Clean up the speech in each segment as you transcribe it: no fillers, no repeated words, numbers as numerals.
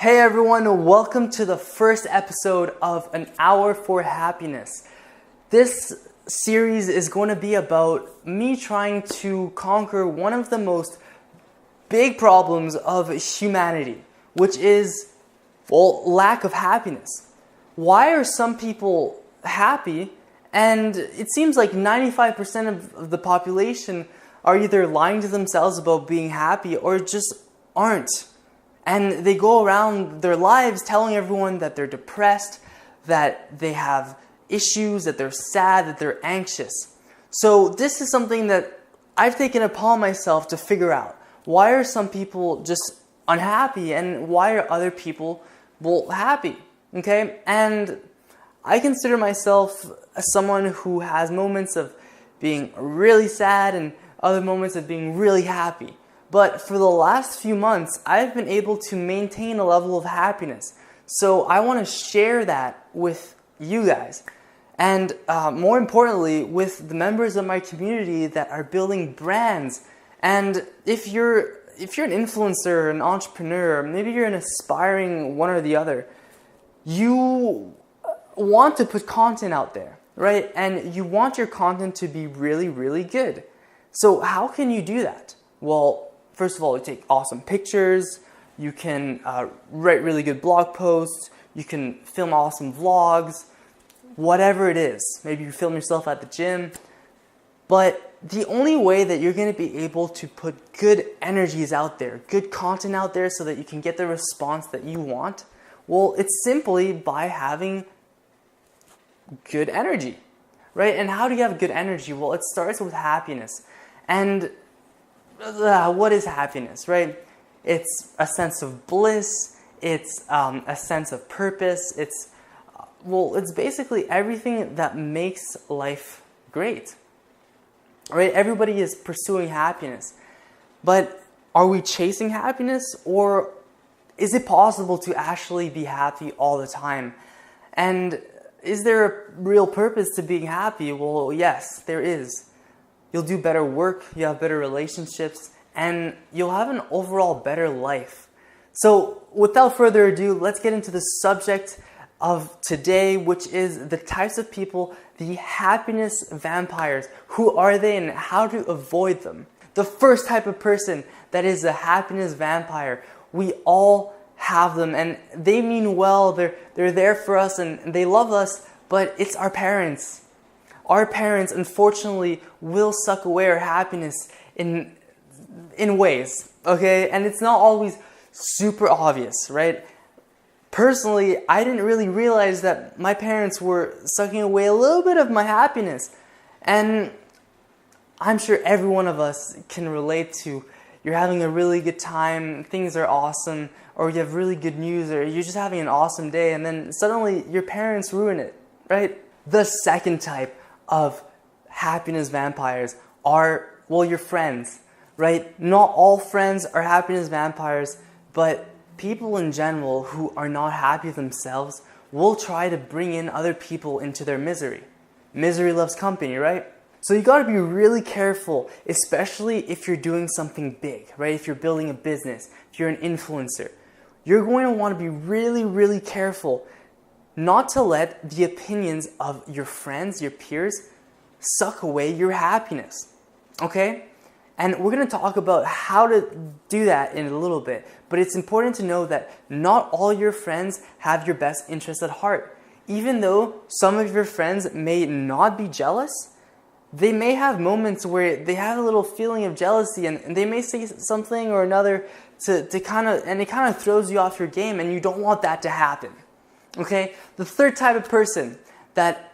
Hey everyone, welcome to the first episode of An Hour for Happiness. This series is going to be about me trying to conquer one of the most big problems of humanity, which is, lack of happiness. Why are some people happy and it seems like 95% of the population are either lying to themselves about being happy or just aren't? And they go around their lives telling everyone that they're depressed, that they have issues, that they're sad, that they're anxious. So this is something that I've taken upon myself to figure out. Why are some people just unhappy and why are other people, happy? Okay? And I consider myself as someone who has moments of being really sad and other moments of being really happy. But for the last few months, I've been able to maintain a level of happiness. So I want to share that with you guys. And more importantly, with the members of my community that are building brands. And if you're an influencer, an entrepreneur, maybe you're an aspiring one or the other, you want to put content out there, right? And you want your content to be really, really good. So how can you do that? Well, first of all, you take awesome pictures, you can write really good blog posts, you can film awesome vlogs, whatever it is. Maybe you film yourself at the gym. But the only way that you're going to be able to put good energies out there, good content out there so that you can get the response that you want, it's simply by having good energy, right? And how do you have good energy? Well, it starts with happiness. And what is happiness, right? It's a sense of bliss. It's a sense of purpose. It's basically everything that makes life great, right? Everybody is pursuing happiness, but are we chasing happiness, or is it possible to actually be happy all the time? And is there a real purpose to being happy? Well, yes, there is. You'll do better work, you'll have better relationships, and you'll have an overall better life. So without further ado, let's get into the subject of today, which is the types of people, the happiness vampires. Who are they and how to avoid them? The first type of person that is a happiness vampire, we all have them and they mean well, they're there for us and they love us, but it's our parents. Our parents, unfortunately, will suck away our happiness in ways, okay? And it's not always super obvious, right? Personally, I didn't really realize that my parents were sucking away a little bit of my happiness. And I'm sure every one of us can relate to you're having a really good time, things are awesome, or you have really good news, or you're just having an awesome day, and then suddenly your parents ruin it, right? The second type of happiness vampires are, your friends, right? Not all friends are happiness vampires, but people in general who are not happy themselves will try to bring in other people into their misery. Misery loves company, right? So you gotta be really careful, especially if you're doing something big, right? If you're building a business, if you're an influencer, you're going to want to be really, really careful not to let the opinions of your friends, your peers, suck away your happiness, okay? And we're going to talk about how to do that in a little bit, but it's important to know that not all your friends have your best interests at heart. Even though some of your friends may not be jealous, they may have moments where they have a little feeling of jealousy and they may say something or another it kind of throws you off your game, and you don't want that to happen. Okay, the third type of person that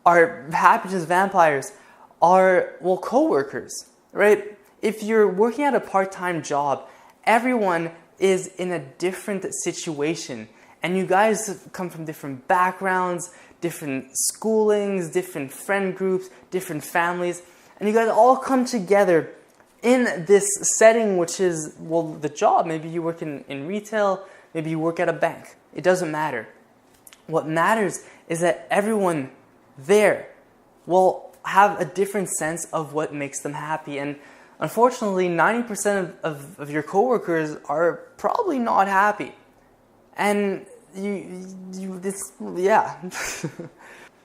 are happiness vampires are, coworkers, right? If you're working at a part-time job, everyone is in a different situation, and you guys come from different backgrounds, different schoolings, different friend groups, different families, and you guys all come together in this setting, which is, the job. Maybe you work in retail, maybe you work at a bank. It doesn't matter. What matters is that everyone there will have a different sense of what makes them happy. And unfortunately, 90% of your coworkers are probably not happy. And yeah.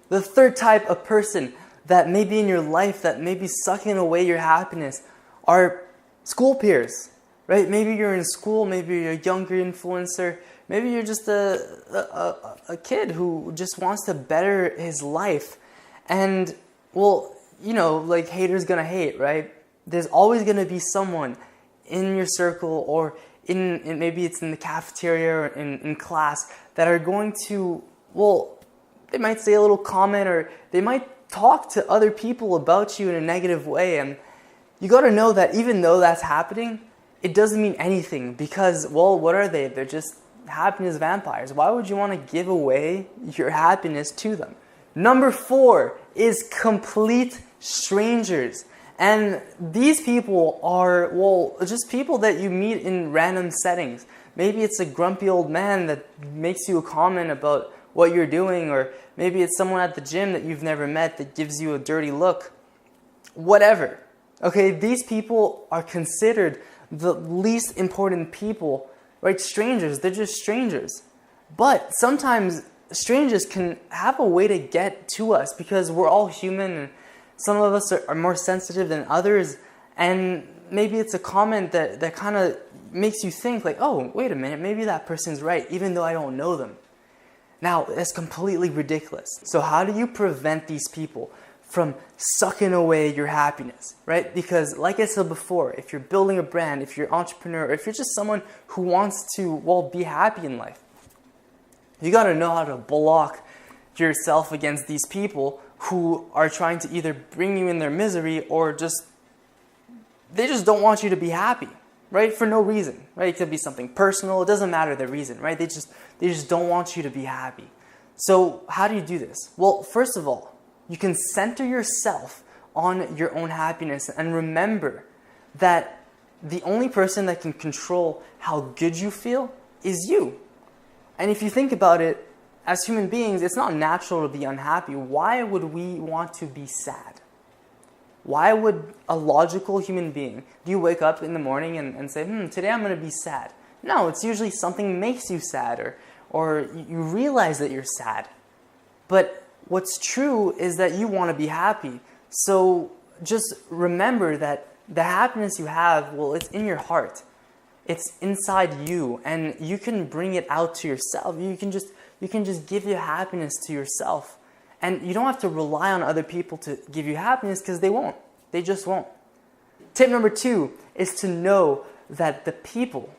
The third type of person that may be in your life that may be sucking away your happiness are school peers, right? Maybe you're in school, maybe you're a younger influencer, maybe you're just a kid who just wants to better his life. And, well, you know, like, haters gonna hate, right? There's always gonna be someone in your circle, or in maybe it's in the cafeteria or in class, that are going to, well, they might say a little comment, or they might talk to other people about you in a negative way. And you got to know that even though that's happening, it doesn't mean anything, because, well, what are they? They're just happiness vampires. Why would you want to give away your happiness to them? Number 4 is complete strangers. And these people are, well, just people that you meet in random settings. Maybe it's a grumpy old man that makes you a comment about what you're doing, or maybe it's someone at the gym that you've never met that gives you a dirty look. Whatever. Okay, these people are considered the least important people, right? Strangers, they're just strangers. But sometimes strangers can have a way to get to us, because we're all human, and some of us are more sensitive than others. And maybe it's a comment that kind of makes you think like, oh, wait a minute, maybe that person's right, even though I don't know them. Now, that's completely ridiculous. So how do you prevent these people from sucking away your happiness, right? Because like I said before, if you're building a brand, if you're an entrepreneur, or if you're just someone who wants to, well, be happy in life, you got to know how to block yourself against these people who are trying to either bring you in their misery, or they just don't want you to be happy, right? For no reason, right? It could be something personal. It doesn't matter the reason, right? They just don't want you to be happy. So how do you do this? Well, first of all, you can center yourself on your own happiness, and remember that the only person that can control how good you feel is you. And if you think about it, as human beings, it's not natural to be unhappy. Why would we want to be sad? Why would a logical human being, do you wake up in the morning and say, today I'm going to be sad? No, it's usually something makes you sad, or you realize that you're sad. But what's true is that you want to be happy. So just remember that the happiness you have, well, it's in your heart. It's inside you, and you can bring it out to yourself. You can just give your happiness to yourself. And you don't have to rely on other people to give you happiness, because they won't. They just won't. Tip number 2 is to know that the people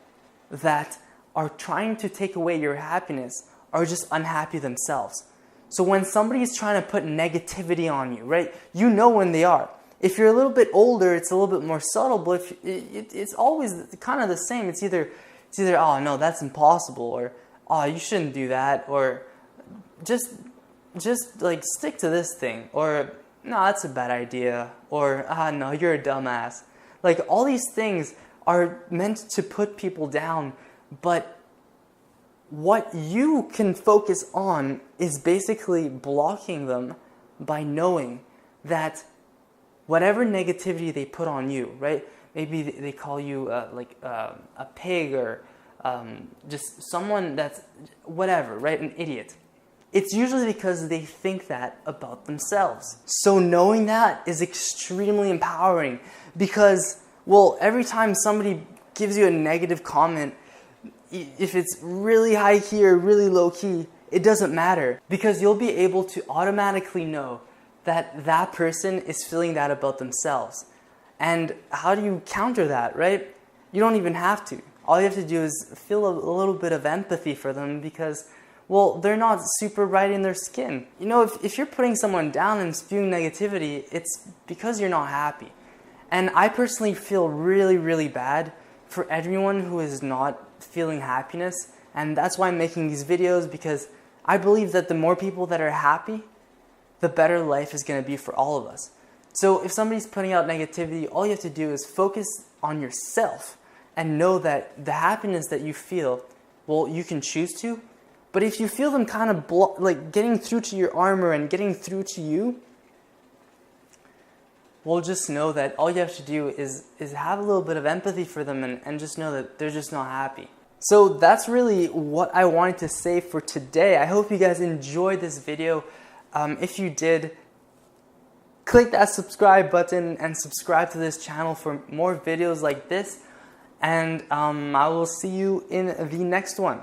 that are trying to take away your happiness are just unhappy themselves. So when somebody is trying to put negativity on you, right, you know when they are. If you're a little bit older, it's a little bit more subtle, but it's always kind of the same. It's either, oh, no, that's impossible, or, oh, you shouldn't do that, or just like stick to this thing, or no, that's a bad idea, or no, you're a dumbass. Like, all these things are meant to put people down, but what you can focus on is basically blocking them by knowing that whatever negativity they put on you, right? Maybe they call you a pig, or just someone that's whatever, right? An idiot. It's usually because they think that about themselves. So knowing that is extremely empowering, because, well, every time somebody gives you a negative comment, if it's really high key or really low key, it doesn't matter, because you'll be able to automatically know that that person is feeling that about themselves. And how do you counter that, right? You don't even have to. All you have to do is feel a little bit of empathy for them, because, well, they're not super right in their skin. You know, if you're putting someone down and spewing negativity, it's because you're not happy. And I personally feel really, really bad for everyone who is not feeling happiness. And that's why I'm making these videos, because I believe that the more people that are happy, the better life is going to be for all of us. So if somebody's putting out negativity, all you have to do is focus on yourself and know that the happiness that you feel, well, you can choose to. But if you feel them kind of like getting through to your armor and getting through to you, well, just know that all you have to do is have a little bit of empathy for them, and just know that they're just not happy. So that's really what I wanted to say for today. I hope you guys enjoyed this video. If you did, click that subscribe button and subscribe to this channel for more videos like this. And I will see you in the next one.